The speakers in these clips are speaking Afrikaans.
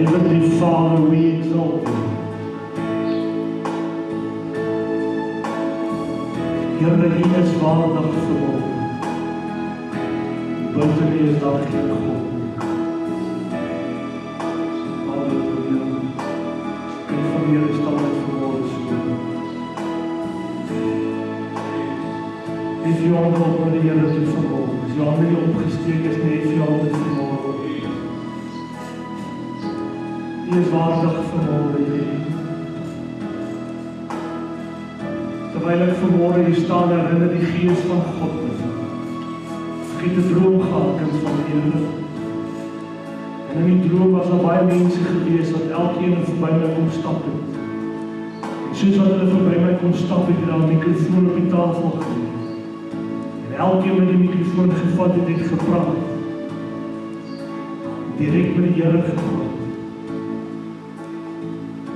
Heavenly Father, we exalt you. Here, U is waardig vanmorgen. Buiten U is daar geen God. Halleluja. En van hier is dan het vanmorgen so. Is U handen op met die Here toe vanmorgen. Is U handen nie opgesteek is nie, is U handen vanmorgen. U is waardig vanmorgen, Here. Terwyl ek vanmorgen hier staan, herinner die Gees van God my. Ek het 'n droom gehad, kind van die Here. En in die droom was daar baie mense gewees wat elkeen verby my kom stap het. En soos wat hulle verby my kom stap het, daar 'n mikrofoon op die tafel gewees. En elkeen met die mikrofoon gevat het gepraat. Direk met die Here gepraat.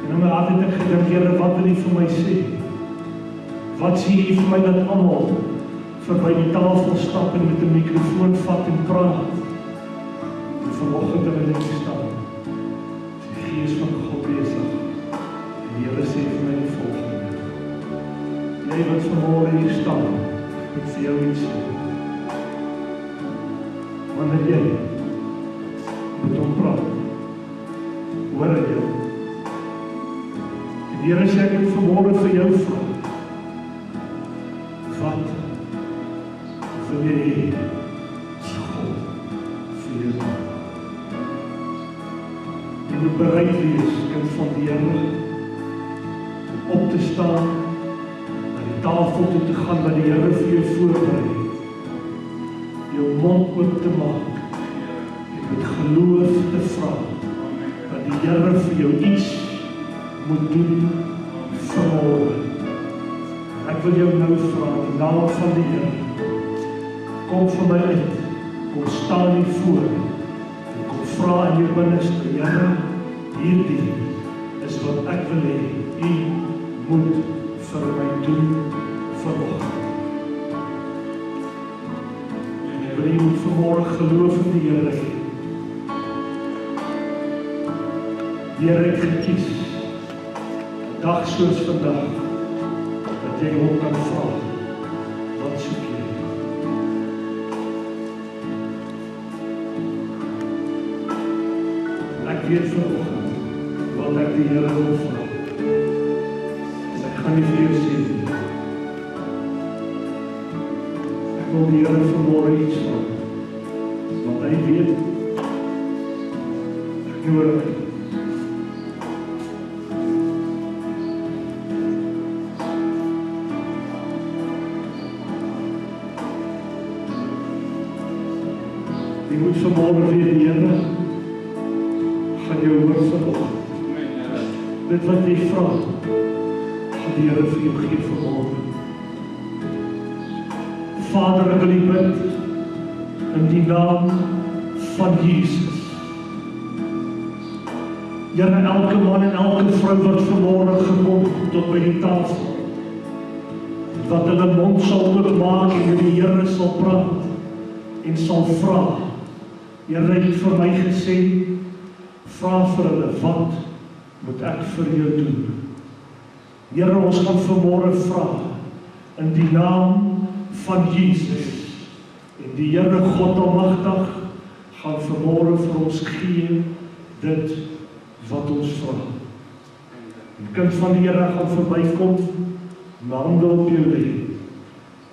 En in my hart het ek gedink, Here, wat wil U vir my sê? Wat sê U vir my dat almal verby die tafel stap en met 'n mikrofoon vat en praat? En vanoggend terwyl ek staan, is die Gees van God besig. En die Here sê vir my die volgende. Jy wat vanmorgen hier staan, moet vir jou iets sê. Wanneer jy met hom praat, hoor hy jou. En die Here sê, ek moet vanmorgen vir jou vra. Wat wil jy hê as God vir jou doen? Jy moet bereid wees, kind van die Here, om op te staan, na die tafel toe te gaan, wat die Here vir jou voorberei. Jou mond oop te maak, en met geloof te vra, dat die Here vir jou iets moet doen vanmorgen. Ek wil jou nou vra, in die naam van die Here, kom vir my uit, kom staan hier voor, en kom vra in jou binneste, Here, hierdie is wat ek wil hê, U moet vir my doen vanoggend. En ek wil U moet vanmorgen geloof in die Here hê. Die Here het gekies, 'n dag soos vandag, dat jy hom kan vra, wat soek jy? Ek weet vanoggend wat ek die Here wil vra. Ek gaan nie vir jou sê nie. Ek wil die Here vanmorgen iets vra, want hy weet, ek nodig het. Jy moet vanmorgen weer die Here gaan jou hoor vanoggend. Dit wat jy vra, gaan die Here vir jou gee vanmorgen. Vader, ek wil U bid in die naam van Jesus. Here, elke man en elke vrou wat vanmorgen gekom tot by die tafel, wat hulle mond sal oopmaak en met die Here sal praat en sal vra. Here het vir my gesê, vra vir hulle, wat moet ek vir jou doen? Here, ons gaan vanmorgen vra, in die naam van Jesus. En die Here God Almagtig gaan vanmorgen vir ons gee, dit wat ons vra. Die kind van die Here gaan verbykom, my hande op jou lê.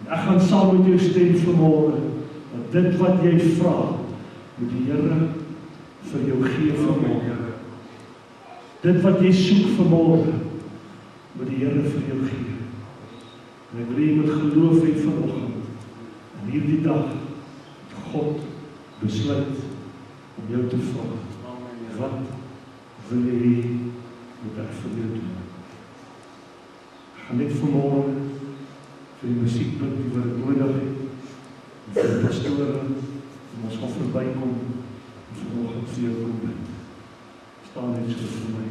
En ek gaan saam met jou stem vanmorgen, dat dit wat jy vra, moet die Here vir jou gee vanmorgen. Dit wat jy soek vanmorgen, moet die Here vir jou gee. En ek wil jy met geloof hê vanoggend, en hierdie dag, God besluit om jou te vra. Wat wil jy hê, moet ek vir jou doen? Ek gaan net vanmorgen vir die musiek bid, die wat ek nodig het, en vir die pastore, en ons gaan voorbykom, en vanoggend vir jou kom bid. Staan net so vir my.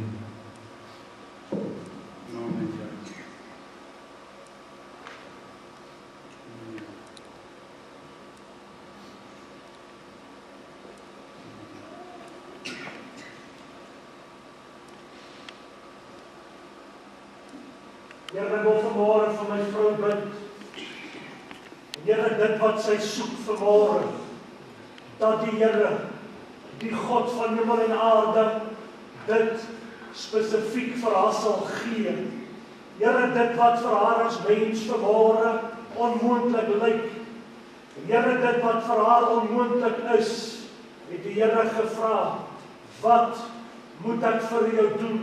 Here, ek wil vanmôre vir my vrou bid. Here, dit wat sy soek vanmôre, dat die Here, die God van hemel en aarde, dit spesifiek vir haar sal gee. Here, dit wat vir haar as mens vanmôre onmoontlik lyk. Here, dit wat vir haar onmoontlik is, het die Here gevra, wat moet ek vir jou doen?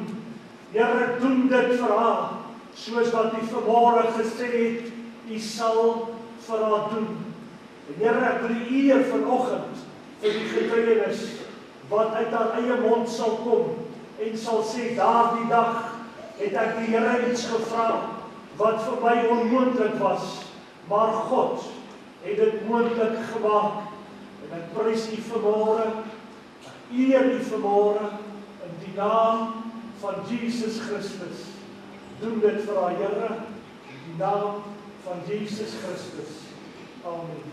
Here, doen dit vir haar, soos wat U vanmôre gesê het, U sal vir haar doen. En Here, ek wil U eer vanoggend vir die getuienis wat uit haar eie mond sal kom en sal sê, daardie dag het ek die Here iets gevra wat vir my onmoontlik was, maar God het dit moontlik gemaak. En ek prys U vanmôre, ek eer U vanmôre in die naam van Jesus Christus. Doen dit vir haar Here, in die naam van Jesus Christus. Amen.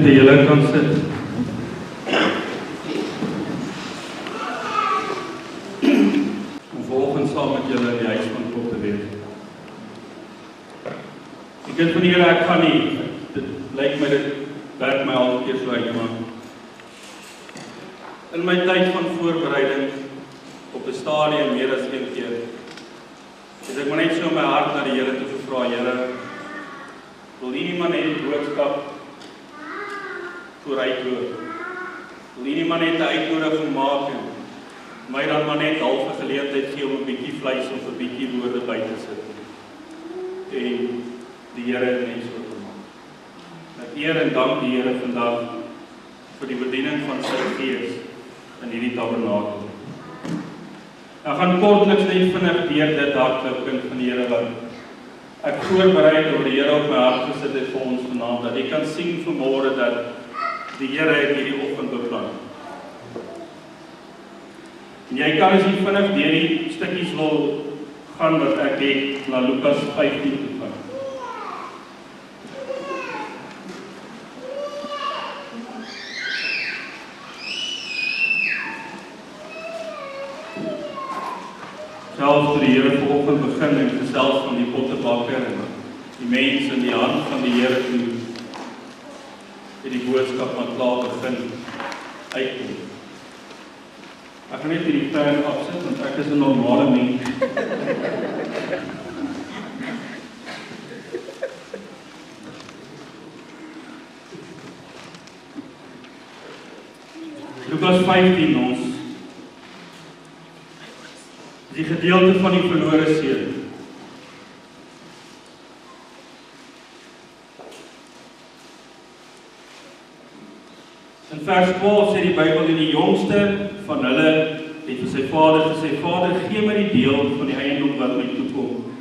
Gemeente, julle kan sit. Om volgens saam met julle in die huis van God te wees. Die kind van die Here, ek gaan nie, dit lyk my, dit werk my al keer so uit, maar in my tyd van voorbereiding op 'n stadium meer as een keer, het ek maar net so my hart na die Here toe gevra, Here, Wil nie maar net die boodskap vooruitloop. Wil nie maar net 'n uitnodiging maak en my dan maar net half 'n geleentheid gee om 'n bietjie vleis of 'n bietjie woorde by te sit. En die Here net so te maak. Ek eer en dank die Here vandag vir die bediening van sy Gees in hierdie tabernakel. Ek gaan kortliks net vinnig deur dit hardloop, kind van die Here, wat ek voorberei oor die Here op my hart gesit het vir ons vanaand, dat jy kan sien vanmôre dat die Here het hierdie oggend beplan. En jy kan as jy vinnig deur die stukkies wil gaan wat ek het na Lukas 15 toe gaan. Selfs toe die Here vanoggend begin en gesels van die pottebakker en die mense in die hand van die Here toe, het die boodskap maar klaar begin uitkom. Ek gaan net hierdie pen afsit, want ek is 'n normale mens. Lukas 15 ons, die gedeelte van die verlore seun. In vers 12 sê die Bybel, en die jongste van hulle het vir sy vader gesê, Vader, gee my die deel van die eiendom wat my toekom.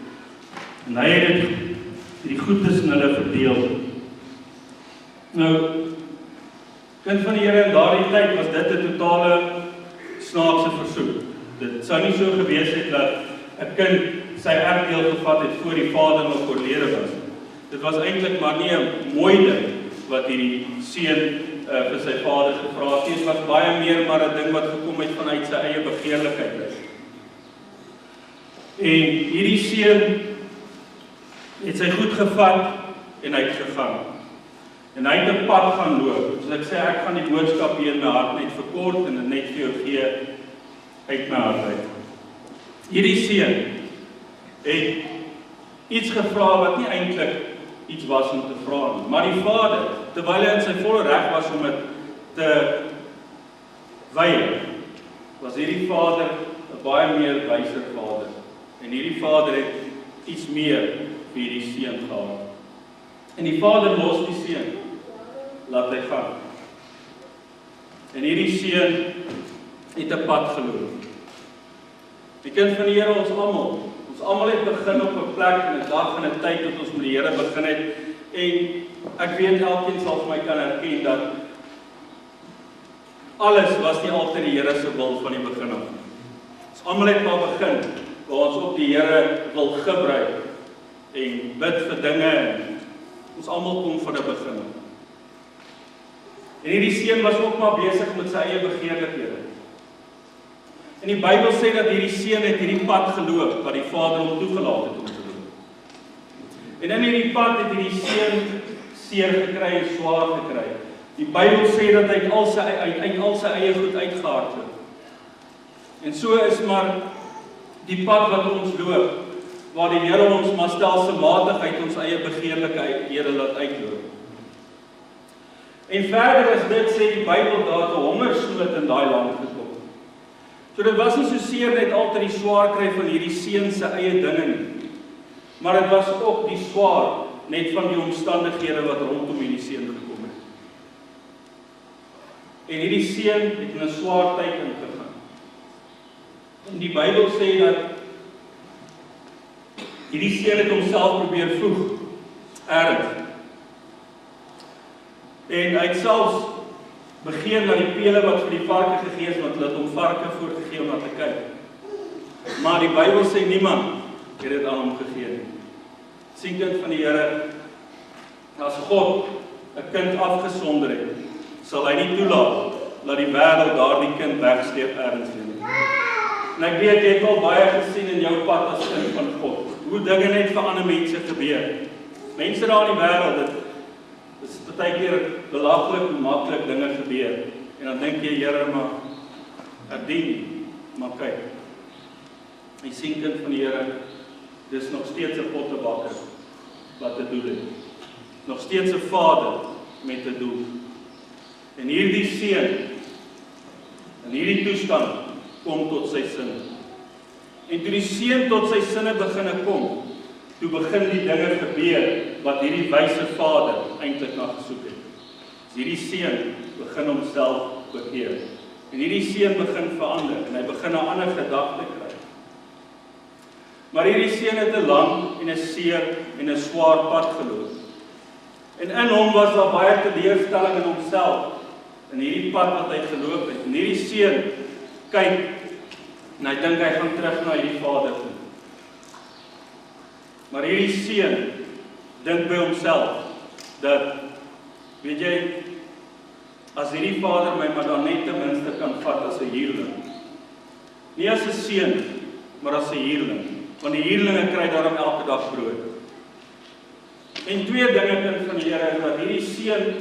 En hy het die goed tussen hulle verdeel. Nou, kind van die Here, in daardie tyd was dit 'n totale snaakse versoek. Dit sou nie so gewees het dat 'n kind sy erfdeel gevat het voor die vader nog oorlede was. Dit was eintlik maar nie 'n mooi ding wat hierdie seun vir sy vader gevra het. Dit was baie meer maar 'n ding wat gekom het vanuit sy eie begeerlikheid. En hierdie seun het sy goed gevat en hy het gegaan. En hy het 'n pad gaan loop. Soos ek sê, ek gaan die boodskap hier in my hart net verkort en dit net vir jou gee uit my hart uit. Hierdie seun het iets gevra wat nie eintlik iets was om te vra nie. Maar die vader, terwyl hy in sy volle reg was om dit te weier, was hierdie vader 'n baie meer wyser vader. En hierdie vader het iets meer vir hierdie seun gehad. En die vader los die seun, laat hy gaan. En hierdie seun het 'n pad geloop. Die kind van die Here, ons almal het begin op 'n plek en 'n dag en 'n tyd tot ons met die Here begin het. En ek weet elkeen sal vir my kan erken dat alles was nie altyd die Here se wil van die begin af. Ons almal het maar begin waar ons op die Here wil gebruik en bid vir dinge en ons almal kom van 'n begin af. En hierdie seun was ook maar besig met sy eie begeerlikhede. En die Bybel sê dat hierdie seun het hierdie pad geloop wat die Vader hom toegelaat het om te loop. En in hierdie pad het hierdie seun seer gekry en swaar gekry. Die Bybel sê dat hy al sy eie goed uitgehardloop. En so is maar die pad wat ons loop, waar die Here ons maar stelselmatig uit ons eie begeerlikhede laat uitloop. En verder as dit sê die Bybel dat 'n hongersnood in daai land gekom. So dit was nie so seer net altyd die swaar kry van hierdie seun se eie dinge nie. Maar dit was ook die swaar net van die omstandighede wat rondom hierdie seun gekom het. En hierdie seun het in 'n swaar tyd ingegaan. En die Bybel sê dat hierdie seun het homself probeer voeg, erg. En hy het selfs begeer na die pele wat vir die varke gegee is, want hulle het hom varke voorgegee om na te kyk. Maar die Bybel sê niemand het dit aan hom gegee nie. Sien kind van die Here, as God 'n kind afgesonder het, sal hy nie toelaat dat die wêreld daardie kind wegsteek ergens heen. En ek weet jy het al baie gesien in jou pad as kind van God, hoe dinge net vir ander mense gebeur. Mense daar in die wêreld, dit is baie keer belaglik hoe maklik dinge gebeur. En dan dink jy, Here, maar ek dien, maar kyk. Jy sien kind van die Here, dis nog steeds 'n pottebakker wat 'n doel het. nog steeds 'n vader met 'n doel. En hierdie seun in hierdie toestand kom tot sy sinne. En toe die seun tot sy sinne begin kom, toe begin die dinge gebeur wat hierdie wyse vader eintlik na gesoek het. Hierdie seun begin homself bekeer. En hierdie seun begin verander en hy begin 'n ander gedagte kry. Maar hierdie seun het 'n lang en 'n seer en 'n swaar pad geloop. En in hom was daar baie teleurstelling in homself, in hierdie pad wat hy geloop het. En hierdie seun kyk en hy dink hy gaan terug na hierdie vader toe. Maar hierdie seun dink by homself dat, weet jy, as hierdie vader my maar dan net ten minste kan vat as 'n huurling. Nie as 'n seun, maar as 'n huurling. Want die huurlinge kry daarom elke dag brood. En twee dinge kind van die Here is dat hierdie seun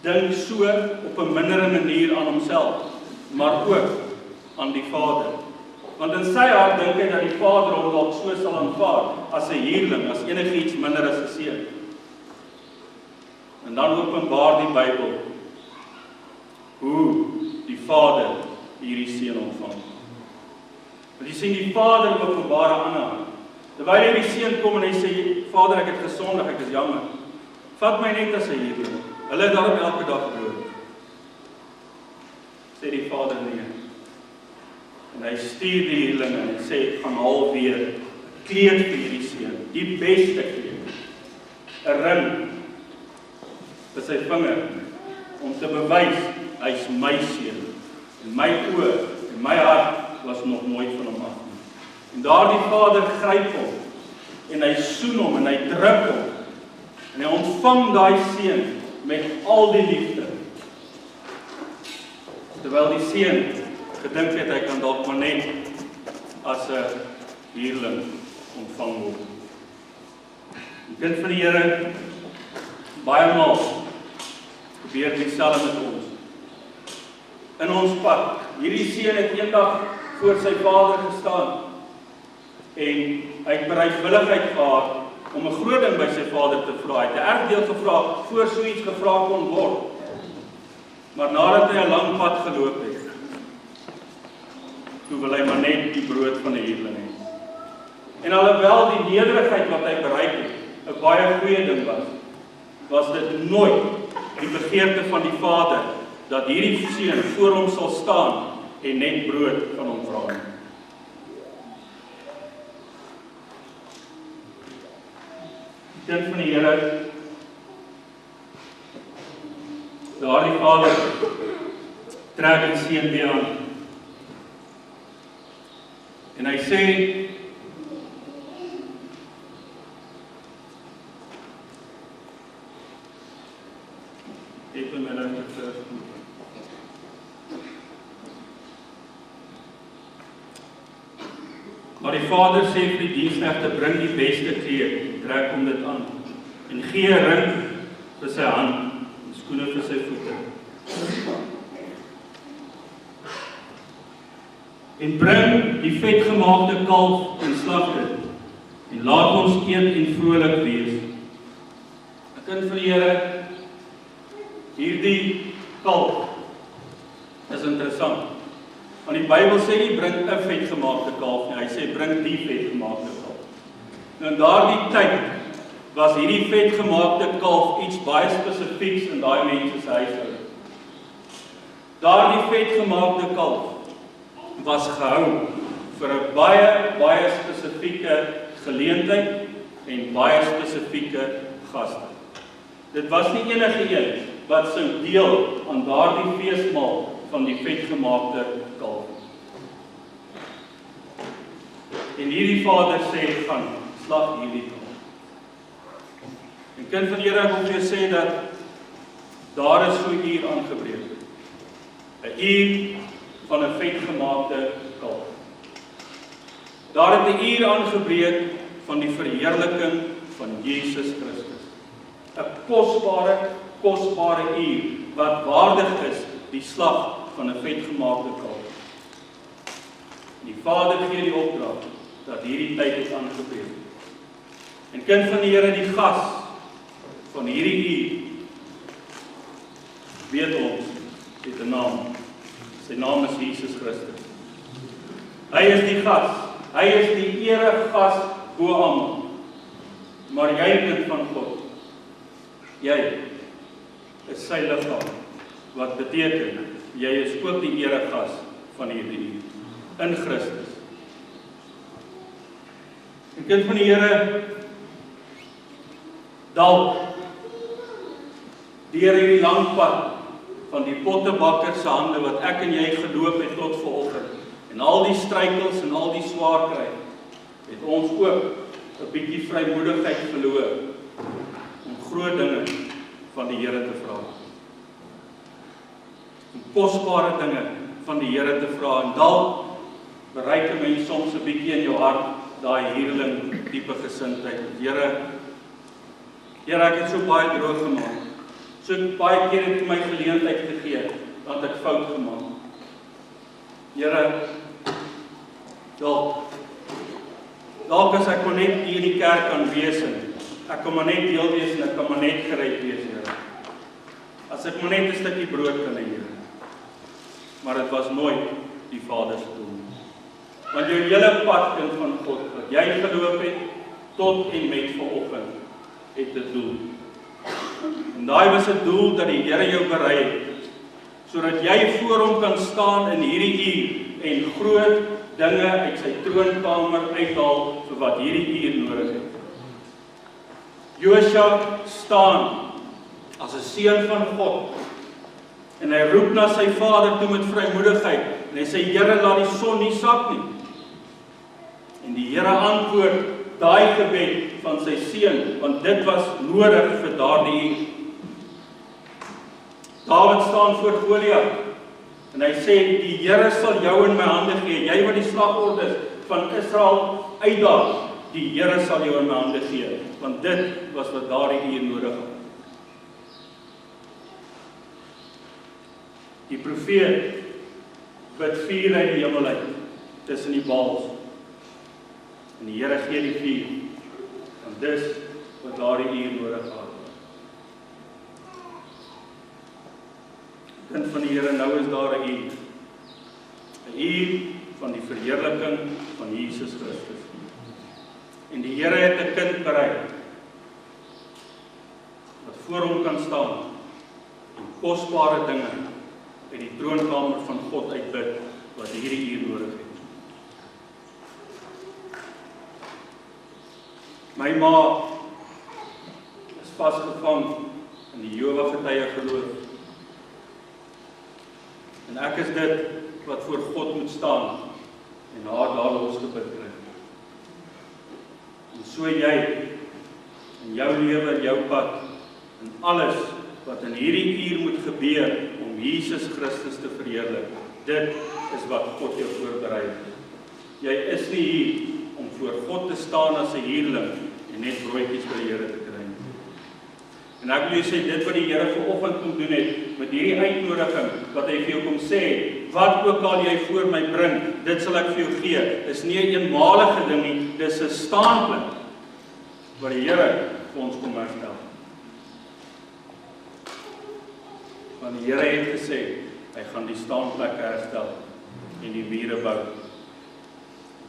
dink so op 'n mindere manier aan homself, maar ook aan die vader. Want in sy hart dink hy dat die vader hom dalk so sal aanvaar as 'n huurling, as enigiets minder as 'n seun. En dan openbaar die Bybel hoe die vader hierdie seun ontvang. Want jy sien die vader openbaar 'n ander hand. Terwyl hierdie seun kom en hy sê, Vader, ek het gesondig, ek is jammer. Vat my net as 'n huurling. Hulle het daarop elke dag brood. Sê die vader nee. En hy stuur die huurlinge en sê, gaan haal weer 'n kleed vir hierdie seun, die beste kleed. 'n ring vir sy vinger, om te bewys, hy's my seun. En my oë en my hart was nog nooit van hom af. En daardie vader gryp hom, en hy soen hom, en hy druk hom, en hy ontvang daai seun met al die liefde. Terwyl die seun gedink het, hy kan dalk maar net as 'n huurling ontvang word. Die kind van die Here, baie maal gebeur dieselfde met ons. In ons pad, hierdie seun het eendag voor sy vader gestaan, en hy het bereidwilligheid gehad om 'n groot ding by sy vader te vra. Hy het 'n erfdeel gevra, voor so iets gevra kon word. Maar nadat hy 'n lang pad geloop het, toe wil hy maar net die brood van 'n huurling hê. En alhoewel die nederigheid wat hy bereik het 'n baie goeie ding was dit nooit die begeerte van die vader dat hierdie seun voor hom sal staan en net brood van hom vra. Die kind van die Here, daardie vader trek die seun weer aan. En hy sê, maar die vader sê vir die diensknegte, bring die beste kleed, trek hom dit aan, en gee 'n ring vir sy hand, en skoene vir sy voete. En bring die vetgemaakte kalf en slag dit, en laat ons eet en vrolik wees. 'n Kind van die Here, hierdie kalf is interessant. Want die Bybel sê nie bring 'n vetgemaakte kalf nie, hy sê bring die vetgemaakte kalf. Nou in daardie tyd was hierdie vetgemaakte kalf iets baie spesifieks in daai mense se huishouding. Daardie vetgemaakte kalf was gehou vir 'n baie spesifieke geleentheid en baie spesifieke gaste. Dit was nie enige een wat sou deel aan daardie feesmaal van die vetgemaakte kalf. En hierdie vader sê, gaan, slag hierdie kalf. En kind van die Here, ek wil vir jou sê dat daar is so 'n uur aangebreek. 'n uur van 'n vetgemaakte kalf. Daar het 'n uur aangebreek van die verheerliking van Jesus Christus. 'n kosbare uur wat waardig is die slag van 'n vetgemaakte kalf. Die Vader gee die opdrag dat hierdie tyd het aangebreek. En kind van die Here, die gas van hierdie uur, weet ons, het 'n naam. Sy naam is Jesus Christus. Hy is die gas, hy is die eregas bo almal. Maar jy, kind van God, jy is sy liggaam, wat beteken, jy is ook die eregas van hierdie uur, in Christus. Die kind van die Here, dalk deur hierdie lang pad van die pottebakker se hande wat ek en jy geloop het tot vanoggend, en al die struikels en al die swaar kry, het ons ook 'n bietjie vrymoedigheid verloor om groot dinge van die Here te vra. Om kosbare dinge van die Here te vra, en dalk bereik 'n mens soms 'n bietjie in jou hart daai hierling diepe gesindheid. Here, ek het so baie droog gemaak. So baie keer het U my geleentheid gegee, dat ek fout gemaak. Here, dalk as ek kon net hier in die kerk kan wees, en ek kan maar net deel wees, en ek kan maar net gered wees, Here. As ek maar net 'n stukkie brood kan hê, Here. Maar dit was nooit die Vader se doel. Want jou hele pad, kind van God, wat jy geloop het, tot en met vanoggend, het 'n doel. En daai was 'n doel dat die Here jou berei het, sodat jy voor hom kan staan in hierdie uur en groot dinge uit sy troonkamer uithaal vir wat hierdie uur nodig het. Josua staan as 'n seun van God en hy roep na sy vader toe met vrymoedigheid en hy sê, Here, laat die son nie sak nie. En die Here antwoord daai gebed van sy seun, want dit was nodig vir daardie uur. Dawid staan voor Goliat en hy sê, die Here sal jou in my hande gee, jy wat die slagordes van Israel uitdaag, die Here sal jou in my hande gee, want dit was wat daardie uur nodig het. Die profeet bid vuur uit die hemel uit, tussen die baals, en die Here gee die vuur, want dis wat daardie uur nodig het. Kind van die Here, nou is daar 'n uur van die verheerliking van Jesus Christus. En die Here het 'n kind berei, wat voor hom kan staan, en kosbare dinge uit die troonkamer van God uitbid, wat hierdie uur nodig het. My ma is vasgevang in die Jehova getuie geloof. En ek is dit wat voor God moet staan en haar daar losgebid kry. En so jy in jou lewe, in jou pad, en alles wat in hierdie uur moet gebeur om Jesus Christus te verheerlik, dit is wat God jou voorberei het. Jy is nie hier om voor God te staan as 'n huurling en net broodjies by die Here te kry. En ek wil jou sê, dit wat die Here vanoggend kom doen het, met hierdie uitnodiging, wat hy vir jou kom sê, wat ook al jy voor my bring, dit sal ek vir jou gee. Dis nie 'n eenmalige ding nie, dis 'n staanplek, wat die Here vir ons kom herstel. Want die Here het gesê, hy gaan die staanplekke herstel, en die mure bou.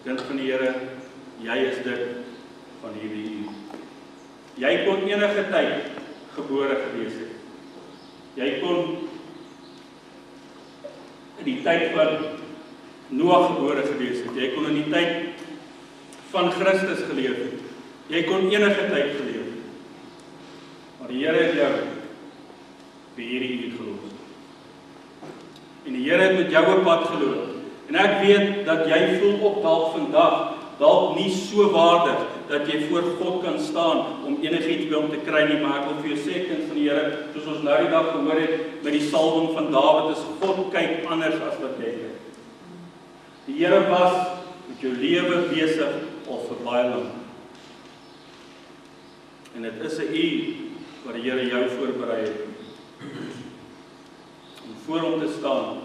Kind van die Here, jy is dit van hierdie uur. Jy kon enige tyd gebore gewees het. Jy kon in die tyd van Noag gebore gewees het. Jy kon in die tyd van Christus geleef het. Jy kon enige tyd geleef het. Maar die Here het jou vir hierdie uur gelos. En die Here het met jou op pad geloop. En ek weet dat jy voel op dalk vandag, dalk nie so waardig, dat jy voor God kan staan om enigiets by hom te kry nie, maar ek wil vir jou sê, kind van die Here, soos ons nou die dag gehoor het met die salwing van Dawid, is God kyk anders as wat jy kyk. Die Here was met jou lewe besig al vir baie lank. En dit is 'n uur wat die Here jou voorberei het om voor hom te staan.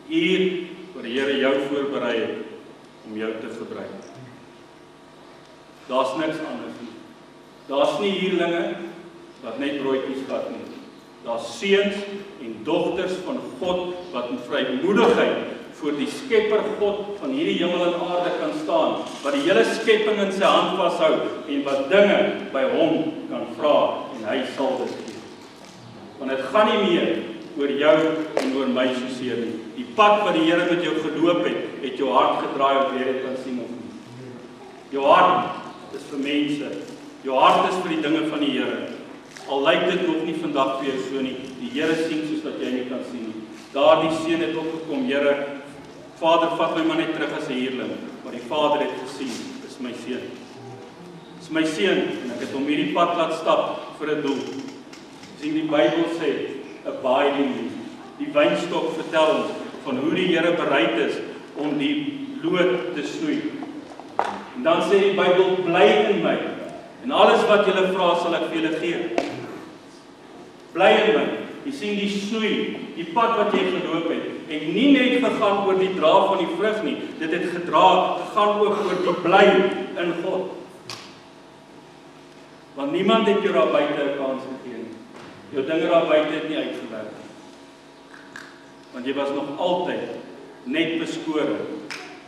Uur wat die Here jou voorberei het om jou te gebruik. Daar's niks anders nie. Daar's nie huurlinge wat net broodjies vat nie. Daar's seuns en dogters van God wat in vrymoedigheid voor die Skepper God van hierdie hemel en aarde kan staan, wat die hele skepping in sy hand vashou en wat dinge by hom kan vra en hy sal dit gee. Want dit gaan nie meer oor jou en oor my soseer nie. Die pad wat die Here met jou geloop het jou hart gedraai of jy dit kan sien of nie. Jou hart is vir mense. Jou hart is vir die dinge van die Here. Al lyk dit nog nie vandag vir jou so nie. Die Here sien soos wat jy nie kan sien nie. Daardie seun het opgekom, Here, Vader, vat my maar net terug as 'n huurling. Maar die Vader het gesien, dis my seun. Dis my seun en ek het hom hierdie pad laat stap vir 'n doel. Sien die Bybel sê, abide in me. Die wynstok vertel ons van hoe die Here bereid is om die loot te snoei. En dan sê die Bybel, bly in my. En alles wat julle vra sal ek vir julle gee. Bly in my. Jy sien die snoei, die pad wat jy geloop het nie net gegaan oor die dra van die vrug nie. Dit het gegaan ook oor die bly in God. Want niemand het jou daar buite 'n kans gegee nie. Jou dinge daar buite het nie uitgewerk nie. Want jy was nog altyd net beskore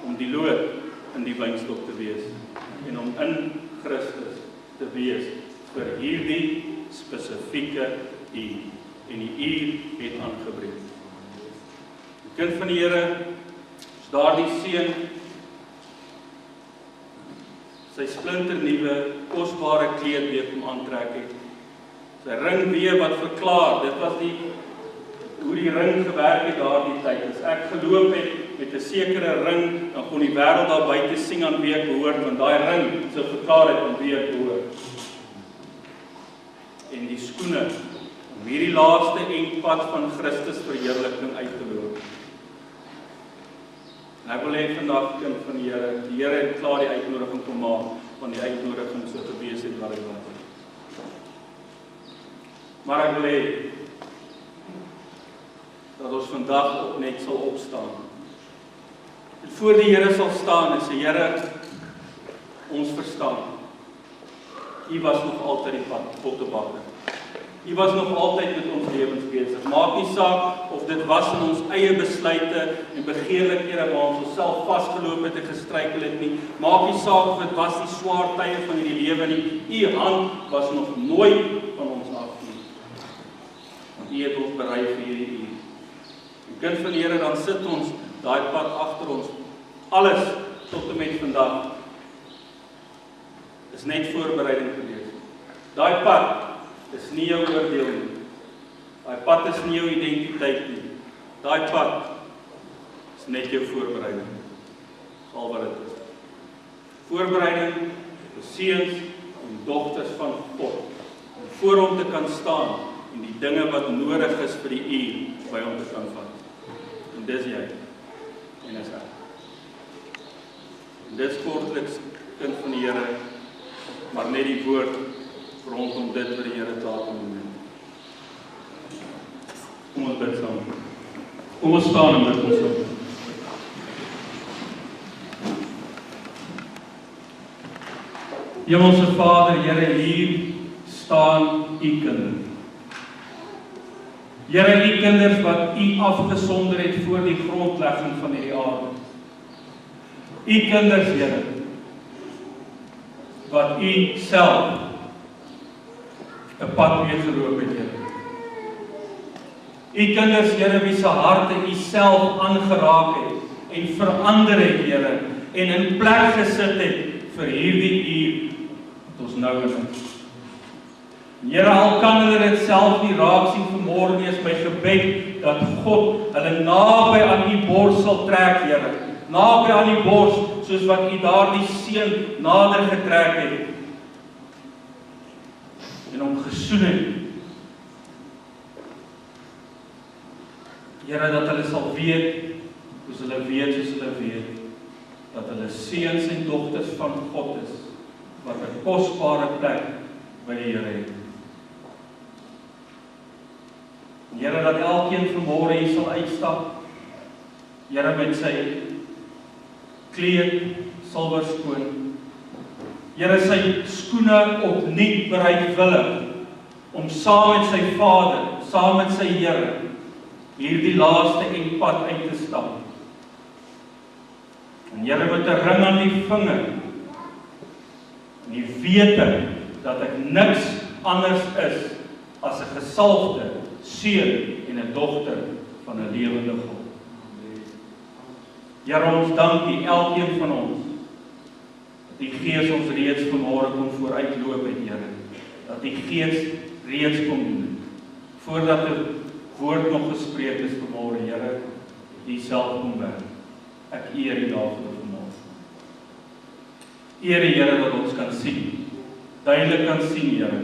om die loot in die wynstok te wees en om in Christus te wees vir hierdie spesifieke uur. En die uur het aangebreek. Die kind van die Here is daardie seun, sy splinternuwe, kosbare kleed weer kom aantrek het. Sy ring weer wat verklaar, dit was hoe die ring gewerk het daardie tyd. As ek geloop het met 'n sekere ring, dan kon die wêreld daar buite sien aan wie ek behoort, want daai ring sou verklaar het aan wie ek behoort. En die skoene, om hierdie laaste eindpad van Christus verheerliking uit te loop. En ek wil hê vandag, kind van die Here het klaar die uitnodiging kom maak, van die uitnodiging so gewees het wat dit was. Maar ek wil hê dat ons vandag ook net sal opstaan. En voor die Here sal staan en sê, Here, ons verstaan. U was nog altyd die pad, pottebakker. U was nog altyd met ons lewens besig. Maak nie saak of dit was in ons eie besluite en begeerlikhede waar ons onsself vasgeloop het en gestruikel het nie. Maak nie saak of dit was die swaar tye van hierdie lewe nie. U hand was nog nooit van ons af nie. Want u het ons berei vir hierdie uur. En kind van die Here, dan sit ons daai pad agter ons. Alles tot en met vandag is net voorbereiding gewees. Daai pad is nie jou oordeel nie. Daai pad is nie jou identiteit nie. Daai pad is net jou voorbereiding. Al wat dit is. Voorbereiding vir seuns en dogters van God. Om voor hom te kan staan en die dinge wat nodig is vir die uur by hom te kan vat. En dis jy. En is ek. En dis kortliks, kind van die Here, maar net die woord rondom dit wat die Here daar kom doen. Kom ons bid saam. Kom ons staan en bid ons op. Hemelse Vader, Here, hier staan u kinders. Here, u kinders wat u afgesonder het voor die grondlegging van hierdie aarde. U kinders, Here, wat u self 'n pad mee geloop het, Here. U kinders, Here, wie se harte u self aangeraak het en verander het, Here, en in plek gesit het vir hierdie uur wat ons nou is. Here, al kan hulle dit self nie raak sien vanmôre nie, is my gebed dat God hulle naby aan u bors sal trek, Here. Naby aan die bors, soos wat u daardie seun nader getrek het en hom gesoen het. Here, dat hulle sal weet, soos hulle weet, dat hulle seuns en dogters van God is, wat 'n kosbare plek by die Here het. Here, dat elkeen vanmôre hier sal uitstap, Here, met sy kleed silwerskoon. Here, sy skoene opnuut bereidwillig om saam met sy Vader, saam met sy Here, hierdie laaste eindpad uit te stap. En Here, met 'n ring aan die vinger, en die wete dat ek niks anders is as 'n gesalfde seun en 'n dogter van 'n lewende God. Here, ons dankie elkeen van ons, dat die Gees ons reeds vanmôre kom vooruitloop het, Here, dat die Gees reeds kom doen, voordat die woord nog gespreek is vanmôre, Here, die self kom werk. Ek eer U daarvoor vanmôre. Eer Here, dat ons kan sien, duidelik kan sien, Here,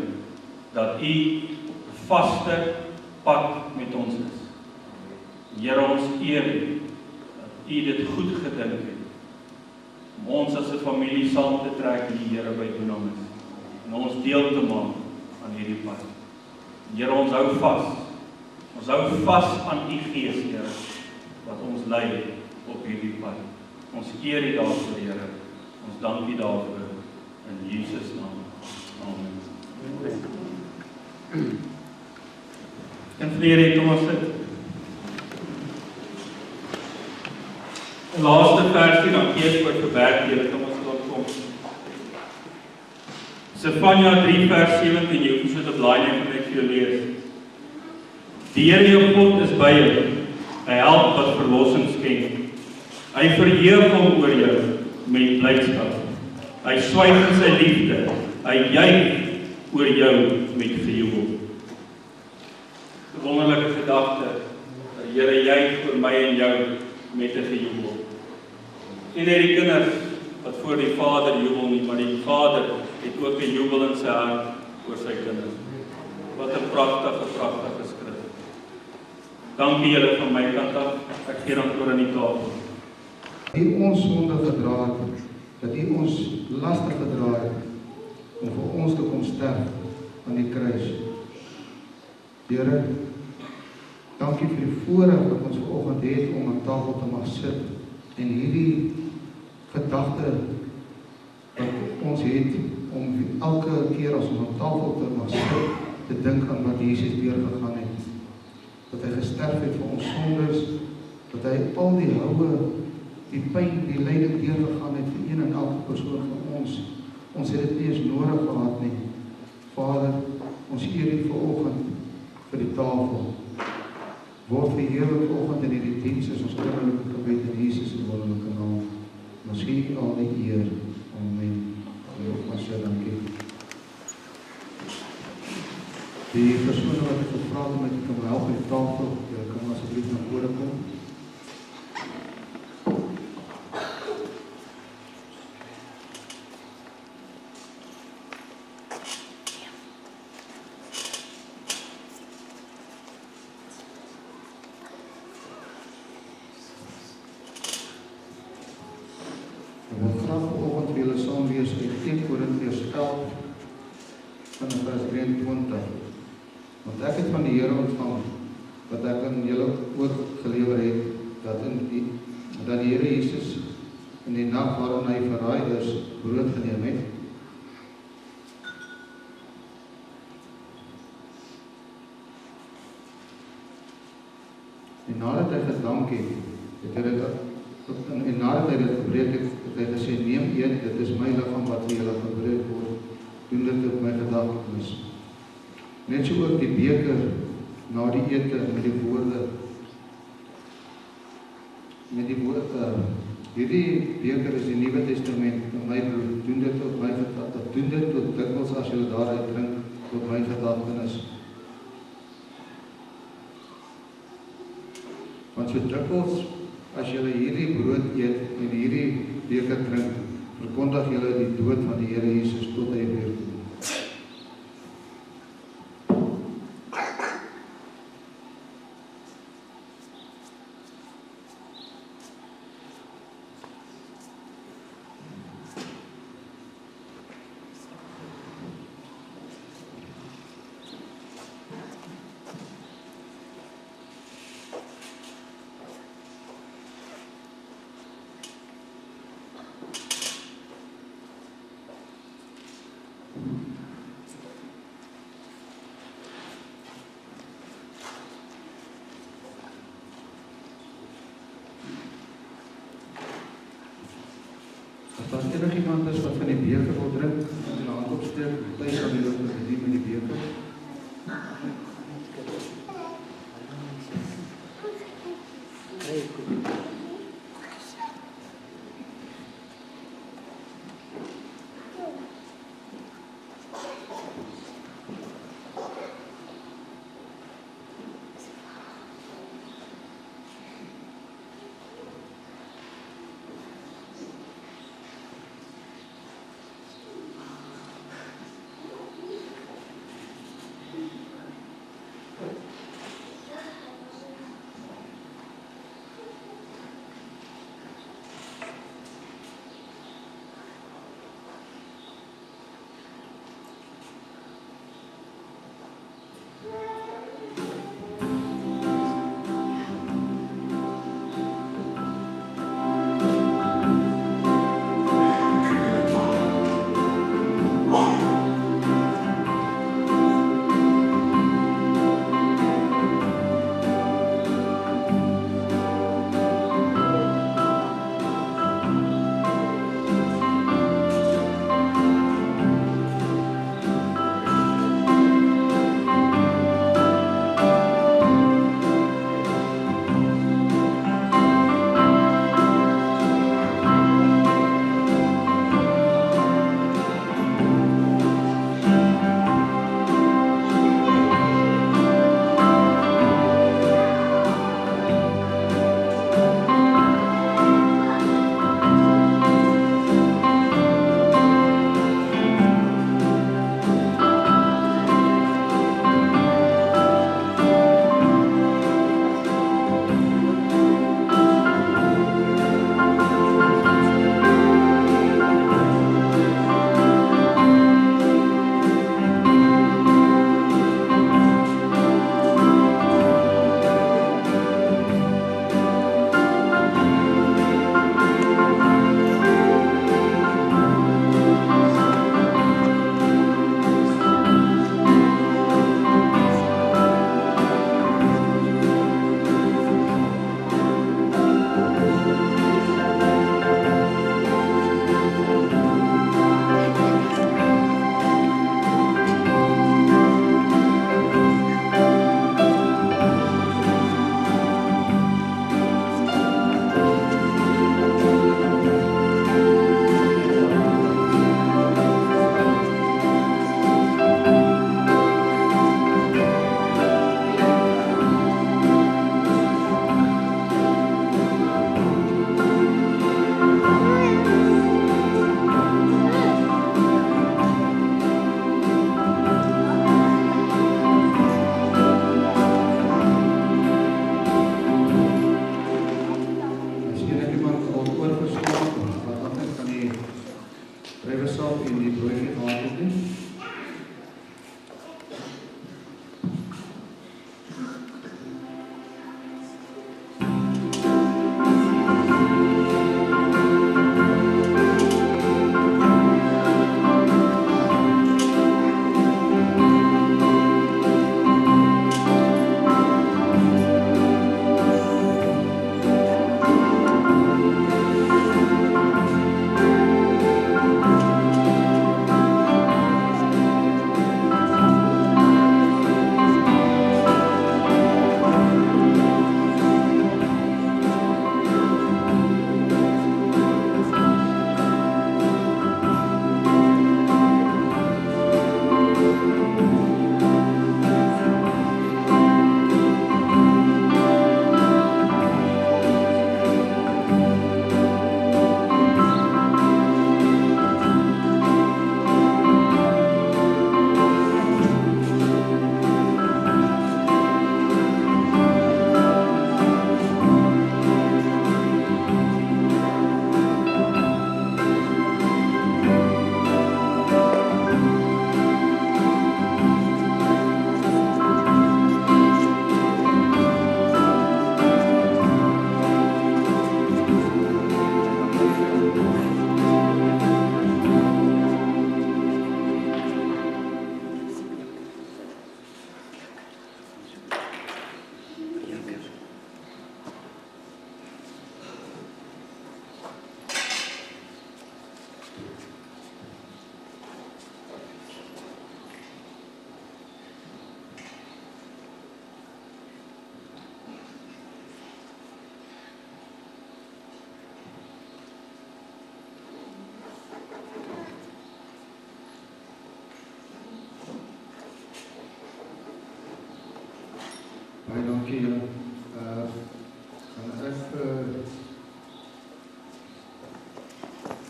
dat U vaste pad met ons is. Here, ons eer U, dat U dit goed gedink het, om ons as 'n familie saam te trek in die Here by Dunamis, en ons deel te maak aan hierdie pad. Here, ons hou vas. Ons hou vas aan U Gees, Here, wat ons lei op hierdie pad. Ons eer U daarvoor, Here. Ons dank U daarvoor in Jesus naam. Amen. En vrede, kom ons sit. Die laaste versie, dan keer voor verwerk, Here, kom ons dan kom. Sefanja 3 vers 17, jy hoef so te blaai nie, van ek vir jou lees. Die Here jou God is by jou, hy help wat verlossing skenk. Hy verheug hom oor jou met blydskap. Hy swyg in sy liefde, hy juig oor jou met gejubel. 'n Wonderlike gedagte, die Here juig oor my en jou met 'n gejubel. Nie net die kinders wat voor die Vader jubel nie, maar die Vader het ook 'n jubel in sy hart oor sy kinders. Wat 'n pragtige skrif. Dankie julle van my kant af. Ek gee dan oor aan die tafel. Die ons sonde gedra het, dat U ons laste gedra het, om vir ons te kom sterf aan die kruis. Here, dankie vir die voorreg wat ons vanoggend het om aan tafel te mag sit, en hierdie gedagte wat ons het, om elke keer as ons aan tafel te mag sit, te dink aan wat Jesus deurgegaan het, dat hy gesterf het vir ons sondes, dat hy al die houe, die pyn, die lyding deurgegaan het vir een en elke persoon van ons. Ons het dit nie eens nodig gehad nie. Vader, ons eer U vanoggend vir die tafel. Word verheerlik vanoggend in hierdie diens, is ons kinderlike gebed in Jesus se wonderlike naam. Ons gee U al die eer. Amen. Ons sê dankie. Die persone wat ek gevra het om my te kom help met die tafel, julle kan asseblief na vore kom. Ek wil graag vanoggend vir julle saam wees uit 1 Korintiërs 11 van vers 23. Want ek het van die Here ontvang, wat ek aan julle ook gelewer het, dat die Here Jesus in die nag waarin hy verraai is, brood geneem het. En nadat hy gedank het, en nadat hy dit gebreek het, het hy gesê, neem eet, dit is my liggaam wat vir julle gebreek word, doen dit op my gedagtenis. Net so ook die beker na die ete met die woorde, hierdie beker is die Nuwe Testament in my bloed, doen dit op my gedagtenis, doen dit tot dikwels as julle daaruit drink, tot my gedagtenis. Want so dikwels as julle hierdie brood eet en hierdie beker drink, verkondig julle die dood van die Here Jesus tot hy weer kom. As daar enigiemand is wat van die beker wil drink, moet jy 'n hand opsteek, tuis sal jy ook bedien met die beker.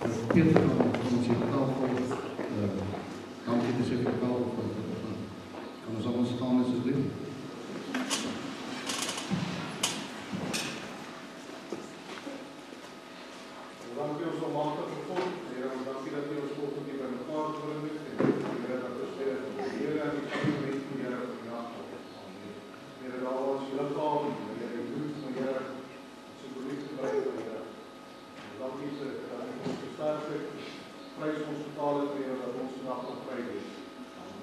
Peter kan ons hier tafel, dankie te sê vir die tafel, kan ons allemaal staan asseblief. Dankie ons almagtige God, Here, ons dankie dat U ons vanoggend hier by mekaar gebring het en Here dat ons weer die Here en die Familie van Here vandag. Here, daar ons liggaam, Here, die bloed van Here, asseblief gebruik van Here. Dankie dat U ons versterk het, prys ons betaal het, Here, dat ons vandag kan vry wees.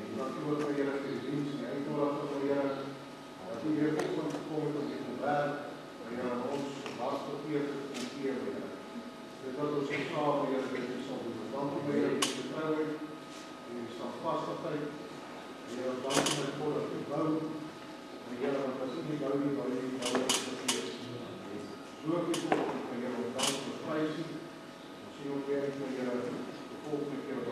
En dankie ook vir Here vir die diens en die uitnodiging van Here, dat U weer vanoggend gekom het om dit te werk, Here, aan ons hart verkeerd te kommenteer, Here. Dit wat ons geslaaf, Heer, dat U sal doen. Dankie, Heer, vir die vertrouwen, en die standvastigheid. Heer, ons dankie met God dat U bou. En Heer, want as U nie bou nie, bou U ons vergeet. Zoek U God, Heer, ons dank vir prijs. Ons sien ook weer, Heer, de volgende keer